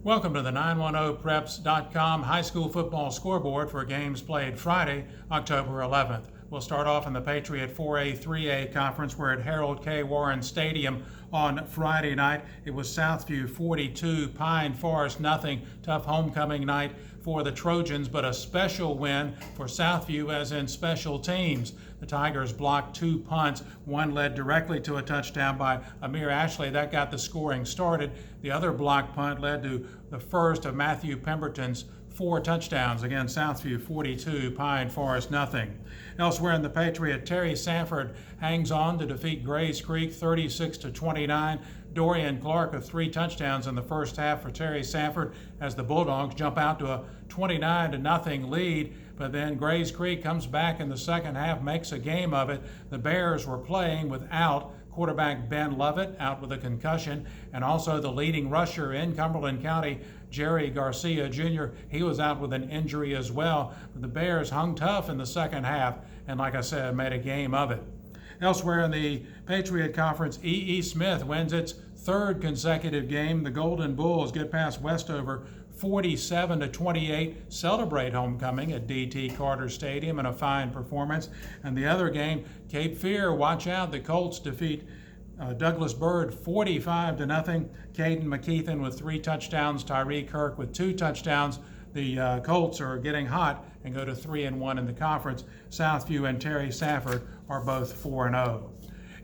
Welcome to the 910preps.com high school football scoreboard for games played Friday, October 11th. We'll start off in the Patriot 4A, 3A conference. We're at Harold K. Warren Stadium on Friday night. It was Southview 42, Pine Forest nothing. Tough homecoming night for the Trojans, but a special win for Southview as in special teams. The Tigers blocked 2 punts. One led directly to a touchdown by Amir Ashley. That got the scoring started. The other blocked punt led to the first of Matthew Pemberton's 4 touchdowns. Again, Southview 42, Pine Forest nothing. Elsewhere in the Patriot, Terry Sanford hangs on to defeat Grays Creek 36-29. Dorian Clark with 3 touchdowns in the first half for Terry Sanford as the Bulldogs jump out to a 29-0 lead. But then Grays Creek comes back in the second half, makes a game of it. The Bears were playing without quarterback Ben Lovett, out with a concussion, and also the leading rusher in Cumberland County, Jerry Garcia Jr. He was out with an injury as well. But the Bears hung tough in the second half and, like I said, made a game of it. Elsewhere in the Patriot Conference, E.E. Smith wins its 3rd consecutive game. The Golden Bulls get past Westover 47-28, celebrate homecoming at D.T. Carter Stadium in a fine performance. And the other game, Cape Fear, watch out, the Colts defeat Douglas Byrd 45-0. Caden McKeithen with 3 touchdowns, Tyree Kirk with 2 touchdowns. The Colts are getting hot and go to 3-1 in the conference. Southview and Terry Sanford are both 4-0.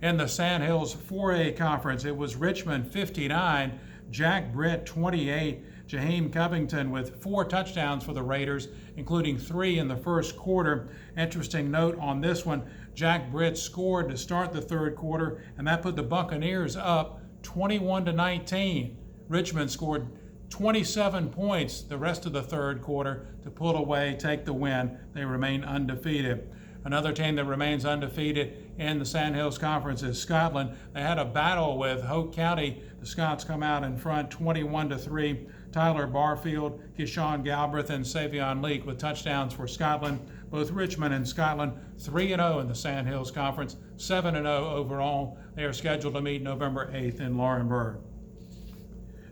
In the Sandhills 4A conference, it was Richmond 59, Jack Britt 28. Jaheim Covington with 4 touchdowns for the Raiders, including 3 in the first quarter. Interesting note on this one, Jack Britt scored to start the third quarter, and that put the Buccaneers up 21-19. Richmond scored 27 points the rest of the third quarter to pull away, take the win. They remain undefeated. Another team that remains undefeated in the Sandhills Conference is Scotland. They had a battle with Hoke County. The Scots come out in front 21-3. Tyler Barfield, Keyshawn Galbraith, and Savion Leake with touchdowns for Scotland. Both Richmond and Scotland 3-0 in the Sandhills Conference, 7-0 overall. They are scheduled to meet November 8th in Laurinburg.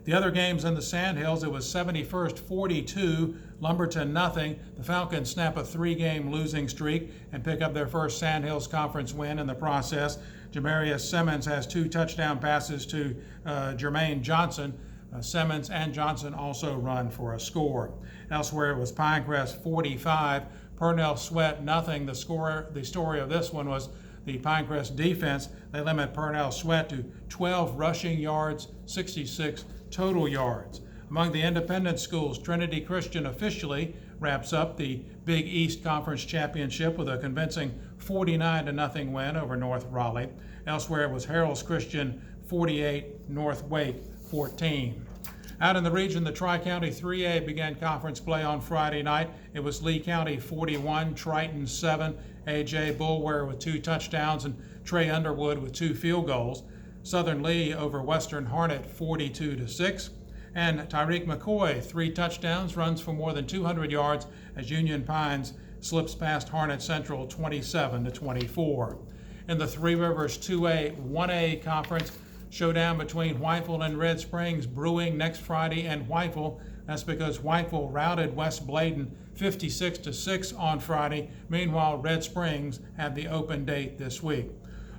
The other games in the Sandhills, it was 71st 42, Lumberton nothing. The Falcons snap a 3-game losing streak and pick up their first Sandhills Conference win in the process. Jamarius Simmons has 2 touchdown passes to Jermaine Johnson. Simmons and Johnson also run for a score. Elsewhere, it was Pinecrest 45, Purnell Sweat nothing. The story of this one was the Pinecrest defense. They limit Purnell Sweat to 12 rushing yards, 66 total yards. Among the independent schools, Trinity Christian officially wraps up the Big East Conference Championship with a convincing 49-0 win over North Raleigh. Elsewhere, it was Harold's Christian 48, North Wake 14. Out in the region, the Tri-County 3A began conference play on Friday night. It was Lee County 41, Triton 7, A.J. Bulware with 2 touchdowns, and Trey Underwood with 2 field goals. Southern Lee over Western Harnett 42-6. And Tyreek McCoy, 3 touchdowns, runs for more than 200 yards as Union Pines slips past Harnett Central 27-24. In the Three Rivers 2A, 1A conference, showdown between Whiteville and Red Springs brewing next Friday, and Whiteville. That's because Whiteville routed West Bladen 56-6 on Friday. Meanwhile, Red Springs had the open date this week.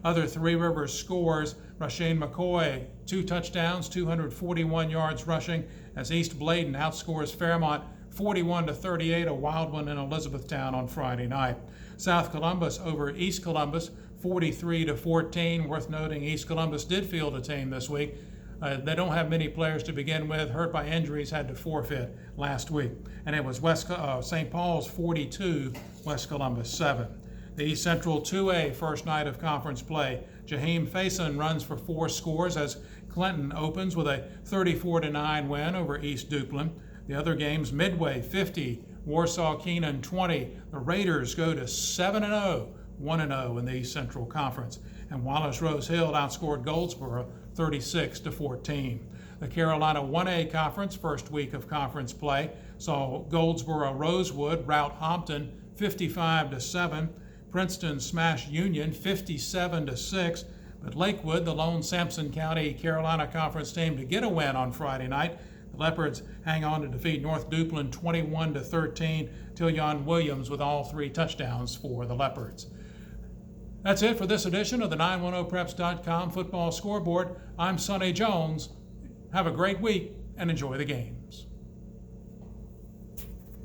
Other Three Rivers scores, Rasheen McCoy, 2 touchdowns, 241 yards rushing, as East Bladen outscores Fairmont 41-38, a wild one in Elizabethtown on Friday night. South Columbus over East Columbus 43-14. Worth noting, East Columbus did field a team this week. They don't have many players to begin with. Hurt by injuries, had to forfeit last week. And it was St. Paul's 42, West Columbus 7. The East Central 2A first night of conference play. Jaheim Faison runs for 4 scores as Clinton opens with a 34-9 win over East Duplin. The other games, Midway 50, Warsaw Keenan 20. The Raiders go to 7-0. 1-0 in the East Central Conference. And Wallace Rose Hill outscored Goldsboro 36-14. The Carolina 1A Conference first week of conference play saw Goldsboro Rosewood rout Hampton 55-7. Princeton smashed Union 57-6. But Lakewood, the lone Sampson County Carolina Conference team to get a win on Friday night, The Leopards hang on to defeat North Duplin 21-13. Tillion Williams with all 3 touchdowns for the Leopards. That's it for this edition of the 910preps.com football scoreboard. I'm Sonny Jones. Have a great week and enjoy the games.